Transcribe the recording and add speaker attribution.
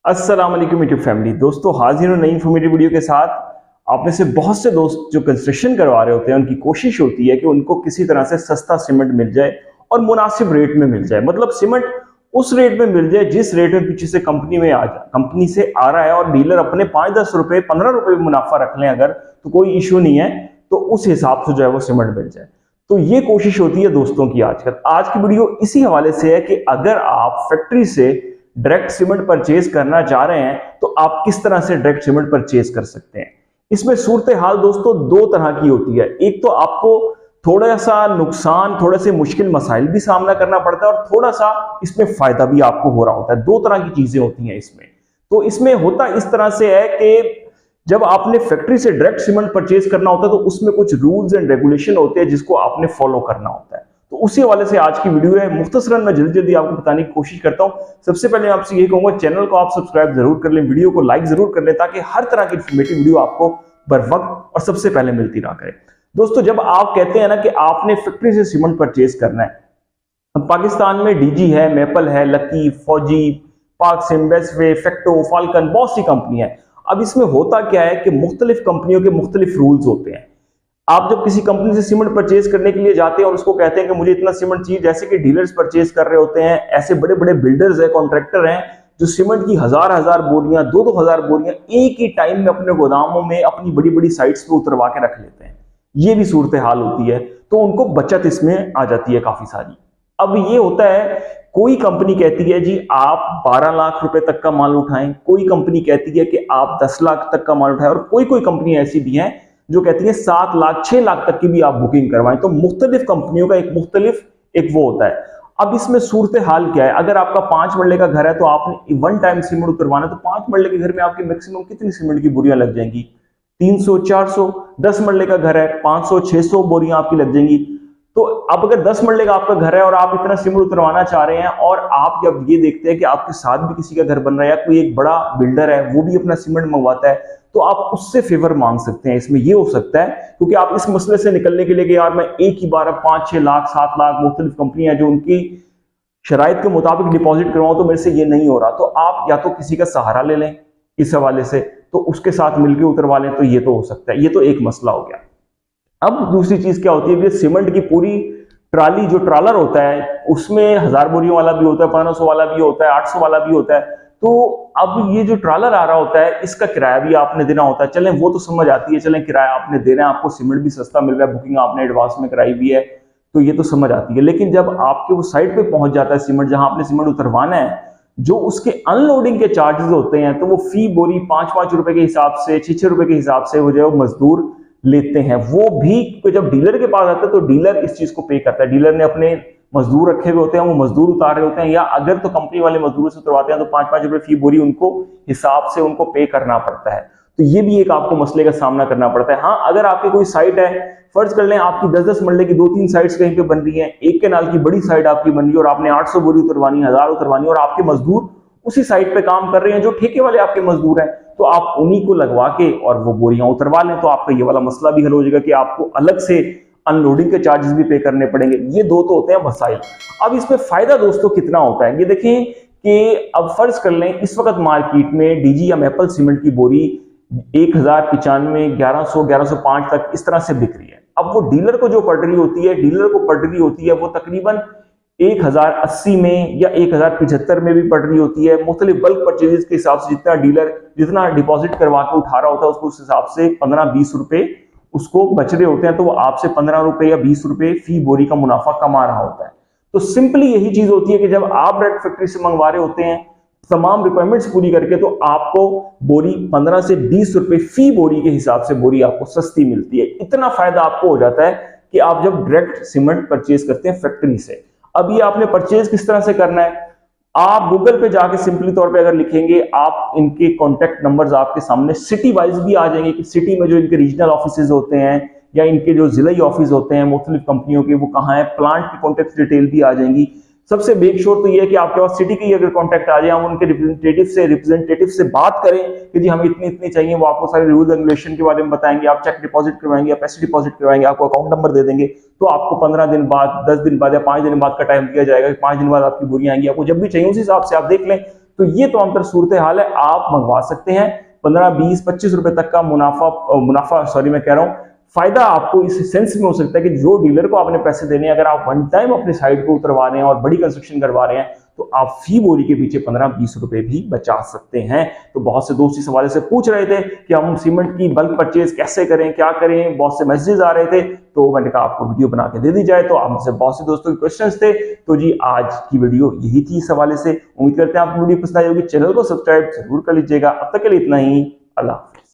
Speaker 1: अस्सलाम वालेकुम YouTube family. दोस्तों हाजिर हूं नई इन्फॉर्मेटिव वीडियो के साथ। आप में से बहुत से दोस्त जो कंस्ट्रक्शन करवा रहे होते हैं उनकी कोशिश होती है कि उनको किसी तरह से सस्ता सीमेंट मिल जाए और मुनासिब रेट में मिल जाए। मतलब सीमेंट उस रेट में मिल जाए जिस रेट में पीछे से कंपनी से आ रहा है और डीलर अपने 5-10 रुपए 15 रुपए मुनाफा रख लें अगर तो कोई इशू नहीं है, तो उस हिसाब से जो है वो सीमेंट मिल जाए। तो ये कोशिश होती है दोस्तों की आजकल। आज की वीडियो इसी हवाले से है कि अगर आप फैक्ट्री से डायरेक्ट सीमेंट परचेज करना चाह रहे हैं तो आप किस तरह से डायरेक्ट सीमेंट परचेज कर सकते हैं। इसमें सूरत हाल दोस्तों दो तरह की होती है। एक तो आपको थोड़ा सा नुकसान, थोड़े से मुश्किल मसाइल भी सामना करना पड़ता है और थोड़ा सा इसमें फायदा भी आपको हो रहा होता है। दो तरह की चीजें होती हैं इसमें। तो इसमें होता इस तरह से है कि जब आपने फैक्ट्री से डायरेक्ट सीमेंट परचेज करना होता है तो उसमें कुछ रूल्स एंड रेगुलेशन होते हैं जिसको आपने फॉलो करना होता है। तो उसी हवाले से आज की वीडियो है। मुख्तसरन मैं जल्दी जल्दी आपको बताने की कोशिश करता हूं। सबसे पहले आपसे यही कहूंगा, चैनल को आप सब्सक्राइब जरूर कर लें, वीडियो को लाइक जरूर कर लें ताकि हर तरह की इन्फॉर्मेटिव वीडियो आपको बर वक्त और सबसे पहले मिलती रहा करे। दोस्तों जब आप कहते हैं ना कि आपने फैक्ट्री से सीमेंट परचेज करना है, अब पाकिस्तान में डीजी है, मेपल है, लकी, फौजी, पाक सिम, बेस्टवे, फैक्टो, फाल्कन, बहुत सी कंपनी है। अब इसमें होता क्या है कि मुख्तलिफ कंपनियों के मुख्तलिफ रूल्स होते हैं। आप जब किसी कंपनी से सीमेंट परचेज करने के लिए जाते हैं और उसको कहते हैं कि मुझे इतना सीमेंट चाहिए, जैसे कि डीलर्स परचेज कर रहे होते हैं, ऐसे बड़े बड़े बिल्डर्स हैं, कॉन्ट्रैक्टर हैं जो सीमेंट की हजार बोरियां, 2-2 हजार बोरियां एक ही टाइम में अपने गोदामों में अपनी बड़ी बड़ी साइट्स पे उतरवा के रख लेते हैं। ये भी सूरत हाल होती है, तो उनको बचत इसमें आ जाती है काफी सारी। अब ये होता है, कोई कंपनी कहती है जी आप 12 लाख रुपए तक का माल उठाएं, कोई कंपनी कहती है कि आप 10 लाख तक का माल उठाएं और कोई कोई कंपनी ऐसी भी है जो कहती है 7 लाख 6 लाख तक की भी आप बुकिंग करवाएं। तो मुख्तलिफ कंपनियों का एक वो होता है। अब इसमें सूरत हाल क्या है, अगर आपका 5 मरले का घर है तो आपने वन टाइम सीमेंट उतरवाना, तो 5 मरले के घर में आपकी मैक्सिमम कितनी सीमेंट की बोरियां लग जाएंगी? 300, 400। 10 मरले का घर है, 500, 600 बोरियां आपकी लग जाएंगी। तो अब अगर 10 मरले का आपका घर है और आप इतना सीमेंट उतरवाना चाह रहे हैं और आप जब ये देखते हैं कि आपके साथ भी किसी का घर बन रहा है या कोई एक बड़ा बिल्डर है वो भी अपना सीमेंट मंगवाता है, तो आप उससे फेवर मांग सकते हैं। इसमें ये हो सकता है क्योंकि आप इस मसले से निकलने के लिए कि यार मैं एक ही बार 5-6 लाख 7 लाख, मुख्तलिफ कंपनियां जो उनकी शराइत के मुताबिक डिपॉजिट करवाऊं तो मेरे से ये नहीं हो रहा, तो आप या तो किसी का सहारा ले लें इस हवाले से, तो उसके साथ मिलकर उतरवा लें, तो ये तो हो सकता है। ये तो एक मसला हो गया। अब दूसरी चीज क्या होती है कि सीमेंट की पूरी ट्राली, जो ट्रालर होता है उसमें 1000 बोरियों वाला भी होता है, 1500 वाला भी होता है, 800 वाला भी होता है। तो अब ये जो ट्रालर आ रहा होता है इसका किराया भी आपने देना होता है। चलें वो तो समझ आती है, चलें किराया आपने दे रहे हैं, आपको सीमेंट भी सस्ता मिल रहा है, बुकिंग आपने एडवांस में कराई भी है, तो ये तो समझ आती है। लेकिन जब आपके वो साइड पे पहुंच जाता है सीमेंट, जहां आपने सीमेंट उतरवाना है, जो उसके अनलोडिंग के चार्जेस होते हैं, तो वो फी बोरी 5-5 रुपए के हिसाब से, 6-6 रुपए के हिसाब से वो जो मजदूर लेते हैं, वो भी जब डीलर के पास आता है तो डीलर इस चीज को पे करता है। डीलर ने अपने मजदूर रखे हुए होते हैं, वो मजदूर उतार रहे होते हैं, या अगर तो कंपनी वाले मजदूरों से उतरवाते हैं तो 5-5 रुपए फी बोरी उनको हिसाब से उनको पे करना पड़ता है। तो ये भी एक आपको मसले का सामना करना पड़ता है। हाँ, अगर आपकी कोई साइट है, फर्ज कर लें आपकी 10-10 मरले की 2-3 साइट्स कहीं पे बन रही है, एक कैनाल की बड़ी साइट आपकी बन रही है और आपने 800 बोरी उतरवानी, 1000 उतरवानी और आपके मजदूर उसी साइट पे काम कर रहे हैं जो ठेके वाले आपके मजदूर हैं, तो आप उन्हीं को लगवा के और वो बोरियां उतरवा लें, तो आपका ये वाला मसला भी हल हो जाएगा कि आपको अलग से अनलोडिंग के चार्जेस भी पे करने पड़ेंगे। ये दो तो होते हैं मसाइल। अब इसमें फायदा दोस्तों कितना होता है ये देखें कि अब फर्ज कर लें इस वक्त मार्केट में डीजी या मेपल सीमेंट की बोरी 1095, 1100, 1105 तक इस तरह से बिक रही है। अब वो डीलर को जो पड़ रही होती है वो तकरीबन 1080 में या 1075 में भी पड़ रही होती है। मुख्तलिफ बल्क परचेजेस के हिसाब से जितना डीलर जितना डिपॉजिट करवा के उठा रहा होता है उसको उस हिसाब से 15-20 रुपए उसको बच रहे होते हैं, तो वो आपसे 15 रुपए या 20 रुपए फी बोरी का मुनाफा कमा रहा होता है। तो सिंपली यही चीज होती है कि जब आप डायरेक्ट फैक्ट्री से मंगवा रहे होते हैं तमाम रिक्वायरमेंट्स पूरी करके, तो आपको बोरी 15 से 20 रुपए फी बोरी के हिसाब से बोरी आपको सस्ती मिलती है। इतना फायदा आपको हो जाता है कि आप जब डायरेक्ट सीमेंट परचेज करते हैं फैक्ट्री से। अब ये आपने परचेज किस तरह से करना है, आप गूगल पे जाके सिंपली तौर पे अगर लिखेंगे, आप इनके कॉन्टेक्ट नंबर्स आपके सामने सिटी वाइज भी आ जाएंगे कि सिटी में जो इनके रीजनल ऑफिसेज होते हैं या इनके जो जिला ऑफिस होते हैं मुख्तलिफ कंपनियों के, वो कहाँ है, प्लांट की कॉन्टेक्ट डिटेल भी आ जाएंगी। सबसे मेक श्योर तो ये है कि आपके पास सिटी की अगर कॉन्टैक्ट आ जाए, हम उनके रिप्रेजेंटेटिव से बात करें कि जी हमें इतनी इतनी चाहिए, वो आपको सारे रूल्स रेगुलेशन के बारे में बताएंगे, आप चेक डिपॉजिट करवाएंगे या पैसे डिपॉजिट करवाएंगे, आपको अकाउंट नंबर दे देंगे, तो आपको 15 दिन बाद, 10 दिन बाद या 5 दिन बाद का टाइम दिया जाएगा कि 5 दिन बाद आपकी बोरियां आएंगी, आपको जब भी चाहिए उस हिसाब से आप देख लें। तो ये तो आमतौर सूरत हाल है, आप मंगवा सकते हैं। 15, 20, 25 रुपए तक का मुनाफा सॉरी मैं कह रहा हूं, फायदा आपको इस सेंस में हो सकता है कि जो डीलर को आपने पैसे देने हैं, अगर आप वन टाइम अपनी साइट को उतरवा रहे हैं और बड़ी कंस्ट्रक्शन करवा रहे हैं, तो आप फी बोरी के पीछे 15-20 रुपए भी बचा सकते हैं। तो बहुत से दोस्त इस हवाले से पूछ रहे थे कि हम सीमेंट की बल्क परचेज कैसे करें, क्या करें, बहुत से मैसेजेस आ रहे थे, तो मैंने कहा आपको वीडियो बना के दे दी जाए। तो आप मुझसे बहुत से दोस्तों के क्वेश्चंस थे, तो जी आज की वीडियो यही थी इस हवाले से। उम्मीद करते हैं आपको वीडियो पसंद आई होगी। चैनल को सब्सक्राइब जरूर कर लीजिएगा। अब तक के लिए इतना ही। अल्लाह।